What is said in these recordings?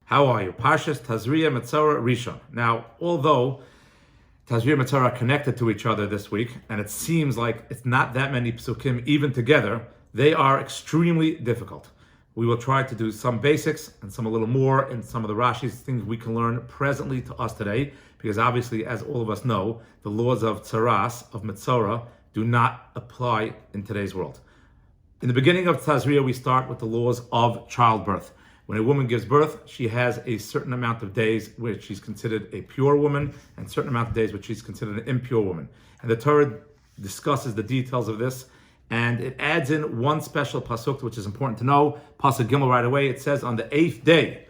How are you? Parshas Tazria-Metzorah Rishon. Now, although Tazria-Metzorah are connected to each other this week, and it seems like it's not that many psukim even together, they are extremely difficult. We will try to do some basics and some a little more and some of the Rashi's things we can learn presently to us today, because obviously, as all of us know, the laws of Tzaras, of Metzorah, do not apply in today's world. In the beginning of Tazria, we start with the laws of childbirth. When a woman gives birth, she has a certain amount of days which she's considered a pure woman, and a certain amount of days which she's considered an impure woman. And the Torah discusses the details of this, and it adds in one special pasuk, which is important to know. Pasuk Gimel right away, it says, on the eighth day,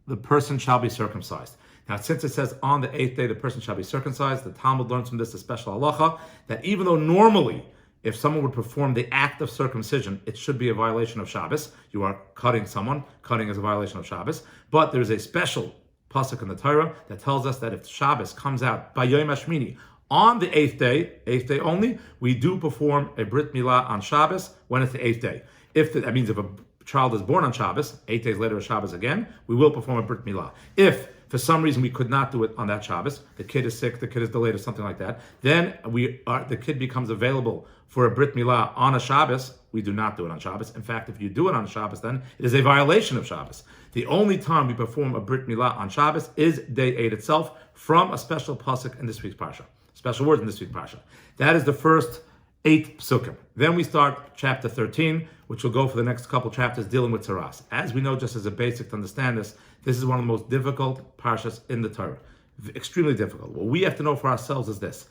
the person shall be circumcised. Now, since it says on the eighth day, the person shall be circumcised, the Talmud learns from this a special halacha, that even though normally, if someone would perform the act of circumcision, it should be a violation of Shabbos. You are cutting someone. Cutting is a violation of Shabbos. But there's a special pasuk in the Torah that tells us that if Shabbos comes out by Yom HaShmini, on the eighth day only, we do perform a Brit Milah on Shabbos when it's the eighth day. That means if a child is born on Shabbos, 8 days later is Shabbos again, we will perform a Brit Milah. If for some reason we could not do it on that Shabbos, the kid is sick, the kid is delayed or something like that, then the kid becomes available for a Brit Milah on a Shabbos. We do not do it on Shabbos. In fact, if you do it on Shabbos, then it is a violation of Shabbos. The only time we perform a Brit Milah on Shabbos is day 8 itself, from a special pasuk in this week's parsha. Special words in this week's parsha. That is the first 8 psukim. Then we start chapter 13, which will go for the next couple chapters dealing with Tzaras. As we know, just as a basic to understand this is one of the most difficult parshas in the Torah. Extremely difficult. What we have to know for ourselves is this.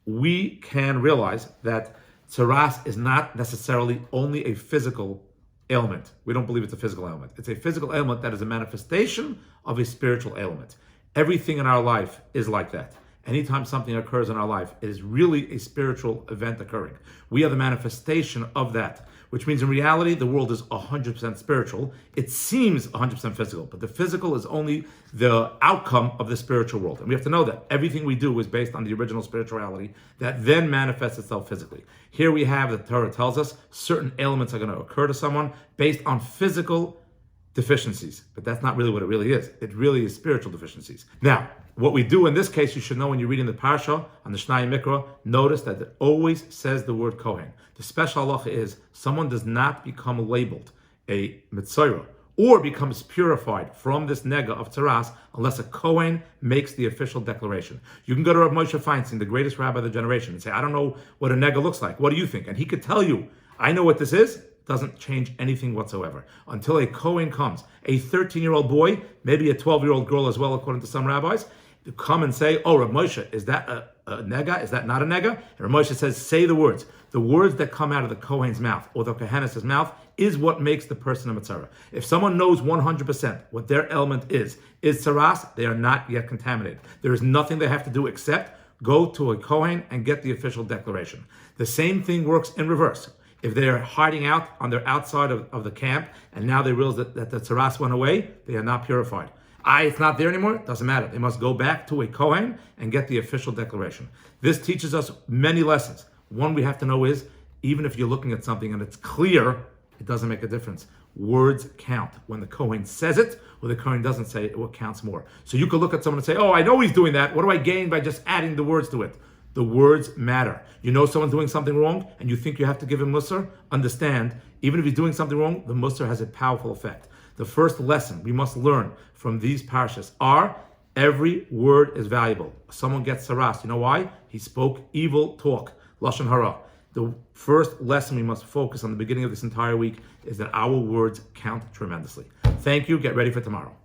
We can realize that Tzaras is not necessarily only a physical ailment. We don't believe it's a physical ailment. It's a physical ailment that is a manifestation of a spiritual ailment. Everything in our life is like that. Anytime something occurs in our life, it is really a spiritual event occurring. We are the manifestation of that, which means in reality, the world is 100% spiritual. It seems 100% physical, but the physical is only the outcome of the spiritual world. And we have to know that everything we do is based on the original spirituality that then manifests itself physically. Here we have, the Torah tells us, certain ailments are going to occur to someone based on physical deficiencies, but that's not really what it really is. It really is spiritual deficiencies. Now, what we do in this case, you should know when you're reading the parsha on the Shnayim Mikra, notice that it always says the word Kohen. The special halacha is someone does not become labeled a Metzorah or becomes purified from this nega of Tzaras unless a Kohen makes the official declaration. You can go to Rabbi Moshe Feinstein, the greatest rabbi of the generation, and say, I don't know what a nega looks like. What do you think? And he could tell you, I know what this is. Doesn't change anything whatsoever. Until a Kohen comes, a 13-year-old boy, maybe a 12-year-old girl as well, according to some rabbis, to come and say, oh, Rabbi Moshe, is that a nega? Is that not a nega? And Rabbi Moshe says, say the words. The words that come out of the Kohen's mouth or the Kohenes' mouth is what makes the person a Metzorah. If someone knows 100% what their ailment is Tzaras, they are not yet contaminated. There is nothing they have to do except go to a Kohen and get the official declaration. The same thing works in reverse. If they are hiding out on their outside of the camp and now they realize that the Tzaras went away, they are not purified. It's not there anymore, doesn't matter. They must go back to a Kohen and get the official declaration. This teaches us many lessons. One we have to know is, even if you're looking at something and it's clear, it doesn't make a difference. Words count. When the Kohen says it or the Kohen doesn't say it, what counts more? So you could look at someone and say, oh, I know he's doing that. What do I gain by just adding the words to it? The words matter. You know someone's doing something wrong and you think you have to give him musar? Understand, even if he's doing something wrong, the musar has a powerful effect. The first lesson we must learn from these parshas are every word is valuable. Someone gets Tzaras. You know why? He spoke evil talk, Lashon Hara. The first lesson we must focus on the beginning of this entire week is that our words count tremendously. Thank you. Get ready for tomorrow.